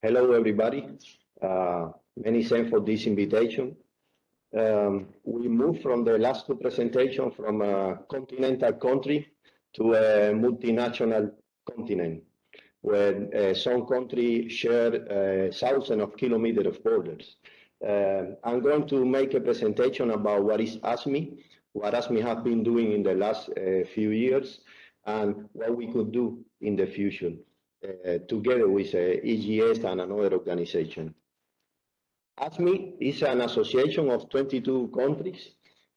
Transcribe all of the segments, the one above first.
Hello, everybody. Many thanks for this invitation. We moved from the last two presentations from a continental country to a multinational continent, where some countries share thousands of kilometers of borders. I'm going to make a presentation about what is ASGMI, what ASGMI has been doing in the last few years, and what we could do in the future, together with EGS and another organization. ASGMI is an association of 22 countries.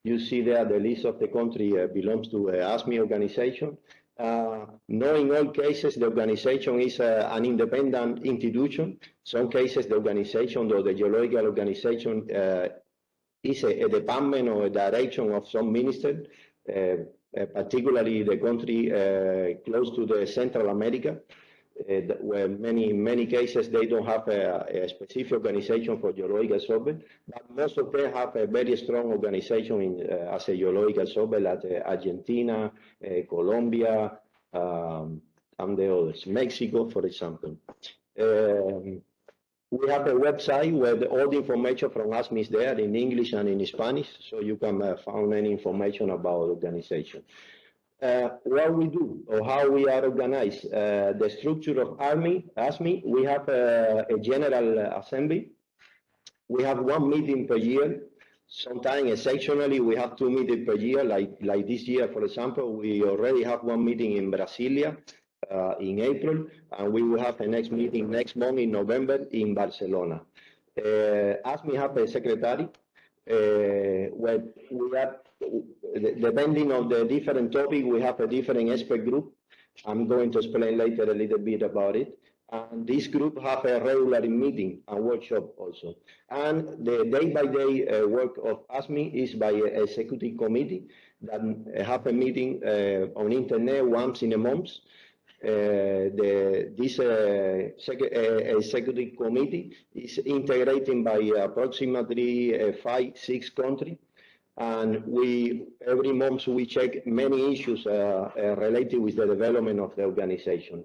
You see there the list of the country belongs to ASGMI organization. No, in all cases, the organization is an independent institution. Some cases, the organization or the geological organization is a department or a direction of some minister, particularly the country close to the Central America, where many cases they don't have a specific organization for geological survey, but most of them have a very strong organization as a geological survey, like Argentina, Colombia, and the others, Mexico, for example. We have a website where all the information from ASGMI is there in English and in Spanish, so you can find any information about the organization. What we do or how we are organized, the structure of ASGMI, we have a general assembly. We have one meeting per year. Sometimes exceptionally we have 2 meetings per year, like this year, for example. We already have one meeting in Brasilia in April, and we will have the next meeting next month in November in Barcelona. ASGMI have a secretary where we have, depending on the different topic, we have a different expert group. I'm going to explain later a little bit about it. And this group have a regular meeting and workshop also. And the day-by-day work of ASGMI is by an executive committee that have a meeting on internet once in a month. This executive committee is integrated by approximately 5-6 countries. And every month we check many issues related with the development of the organization.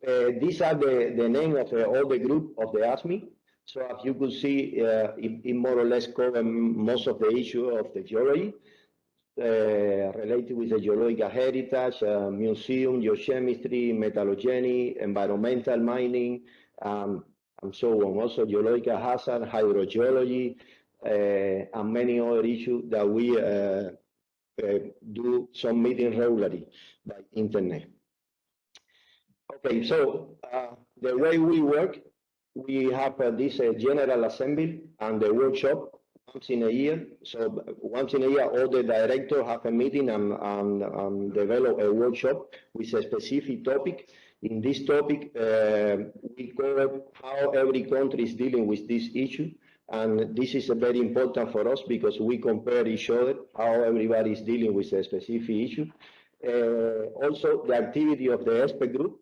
These are the name of all the group of the ASGMI. So as you could see, it more or less covers most of the issue of the geology related with the geological heritage, museum, geochemistry, metallogeny, environmental mining, and so on. Also geological hazard, hydrogeology, and many other issues that we do some meetings regularly by internet. Okay, so the way we work, we have this general assembly and the workshop once in a year. So once in a year, all the directors have a meeting and develop a workshop with a specific topic. In this topic, we cover how every country is dealing with this issue. And this is very important for us because we compare each other, how everybody is dealing with a specific issue. Also, the activity of the expert group,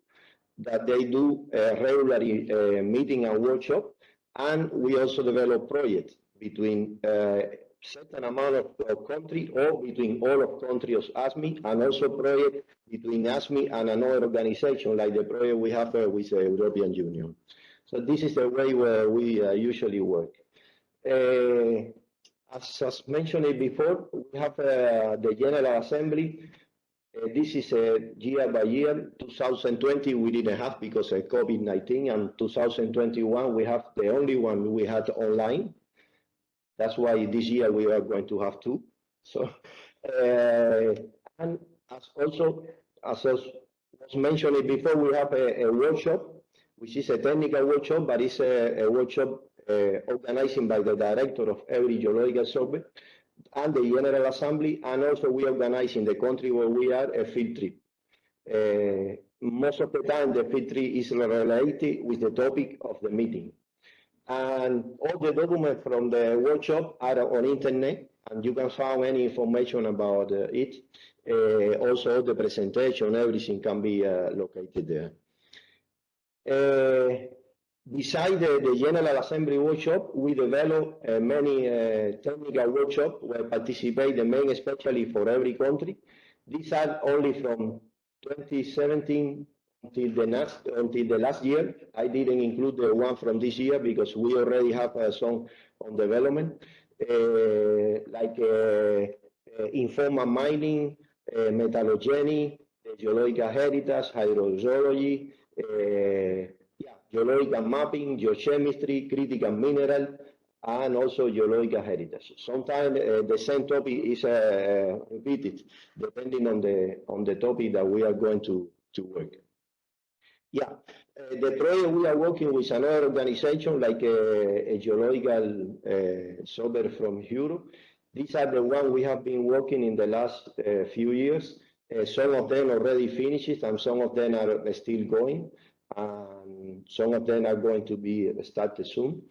that they do regularly meeting and workshop. And we also develop projects between certain amount of country or between all of countries of ASGMI, and also project between ASGMI and another organization, like the project we have with the European Union. So this is the way where we usually work. As mentioned before, we have the General Assembly. This is year by year. 2020 we didn't have because of COVID-19, and 2021 we have the only one we had online. That's why this year we are going to have 2. So, and as was mentioned before, we have a workshop, which is a technical workshop, but it's a workshop organized by the director of every geological survey and the General Assembly, and also we organize in the country where we are a field trip. Most of the time the field trip is related with the topic of the meeting. And all the documents from the workshop are on internet, and you can find any information about it. Also the presentation, everything can be located there. Besides the General Assembly workshop, we develop many technical workshops where participate the main specialists for every country. These are only from 2017 until the last year. I didn't include the one from this year because we already have some on development, like informal mining, metallogeny, geological heritage, hydrogeology, geological mapping, geochemistry, critical mineral, and also geological heritage. Sometimes the same topic is repeated depending on the topic that we are going to work. The project we are working with another organization like a geological survey from Europe. These are the ones we have been working in the last few years. Some of them already finished and some of them are still going. And some of them are going to be started soon.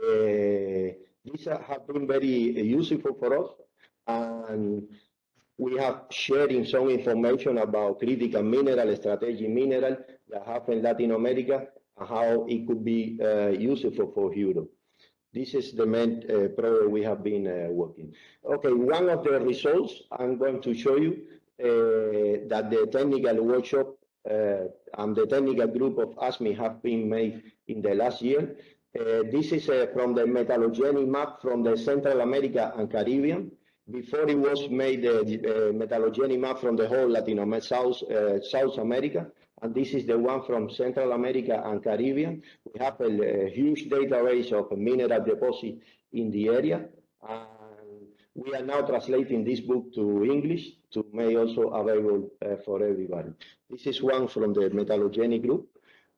These have been very useful for us, and we have sharing some information about critical mineral, strategic mineral that have in Latin America and how it could be useful for Europe. This is the main project we have been working. Okay, one of the results I'm going to show you that the technical workshop and the technical group of ASGMI have been made in the last year. This is from the metallogeny map from the Central America and Caribbean. Before it was made the metallogeny map from the whole Latin America, South America, and this is the one from Central America and Caribbean. We have a huge database of mineral deposit in the area, and we are now translating this book to English to make also available for everybody. This is one from the metallogeny group.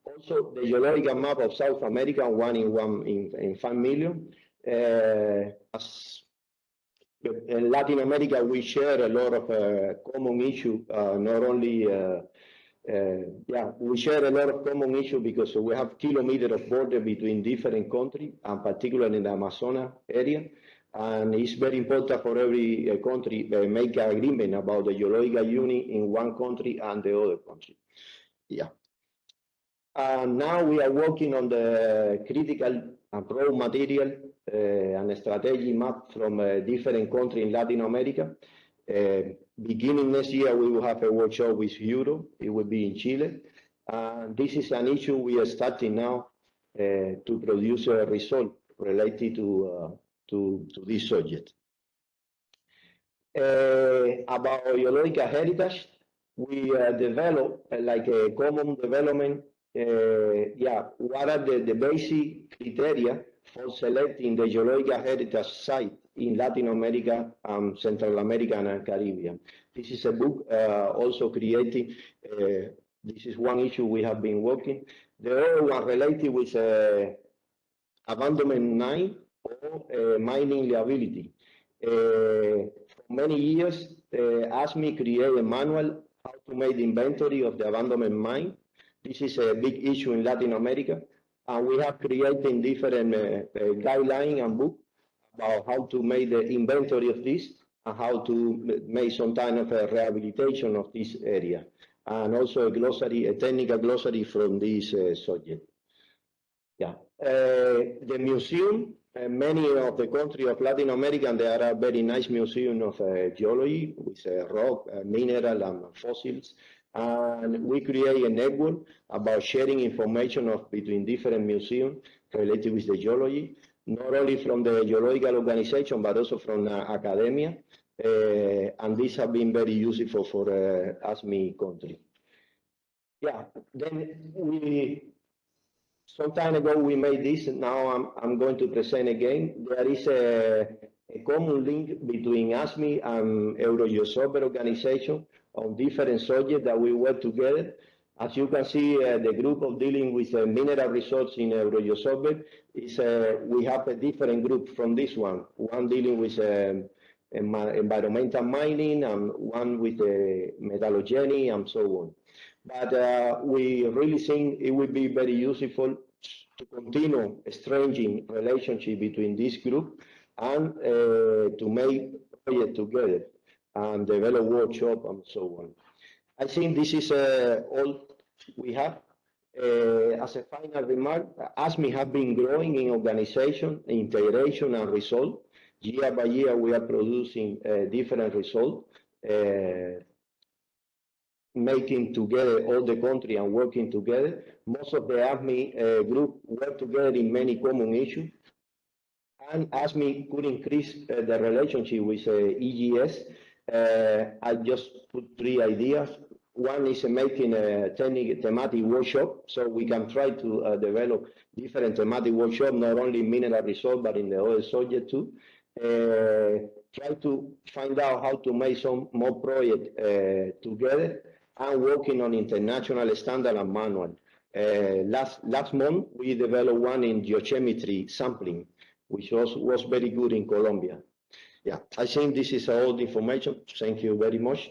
Also, the geological map of South America, one in 5 million. In Latin America, we share a lot of common issues, not only, we share a lot of common issues because we have kilometers of border between different countries, and particularly in the Amazonas area. And it's very important for every country to make an agreement about the geological unit in one country and the other country. Now we are working on the critical and raw material and strategic map from different countries in Latin America. Beginning next year, we will have a workshop with Europe. It will be in Chile. This is an issue we are starting now to produce a result related to this subject. About geological heritage, we develop like a common development. What are the basic criteria for selecting the geological heritage site in Latin America, Central America, and Caribbean? This is a book also created. This is one issue we have been working. The other one related with abandonment mine or mining liability. For many years, ASGMI created a manual how to make the inventory of the abandonment mine. This is a big issue in Latin America, and we have created different guidelines and books about how to make the inventory of this and how to make some kind of a rehabilitation of this area, and also a glossary, a technical glossary from this subject. The museum, many of the countries of Latin America, there are very nice museums of geology with rock, mineral, and fossils. And we create a network about sharing information between different museums related with the geology, not only from the geological organization, but also from academia. And these have been very useful for ASGMI country. Then some time ago we made this, now I'm going to present again. There is a common link between ASGMI and EuroGeoSurveys organization on different subjects that we work together. As you can see, the group of dealing with mineral resources in EuroGeoSurveys is we have a different group from this one. One dealing with environmental mining, and one with metallogeny, and so on. But we really think it would be very useful to continue strengthening relationship between this group and to make projects together and develop workshop and so on. I think this is all we have. As a final remark, ASGMI have been growing in organization, integration, and result. Year by year, we are producing different results. making together all the country and working together. Most of the ASGMI group work together in many common issues. And ASGMI could increase the relationship with EGS. I just put 3 ideas. One is making a thematic workshop, so we can try to develop different thematic workshops, not only mineral resource, but in the other subject too. Try to find out how to make some more projects together, and working on international standard and manual. Last month, we developed one in geochemistry sampling, which was very good in Colombia. Yeah, I think this is all the information. Thank you very much.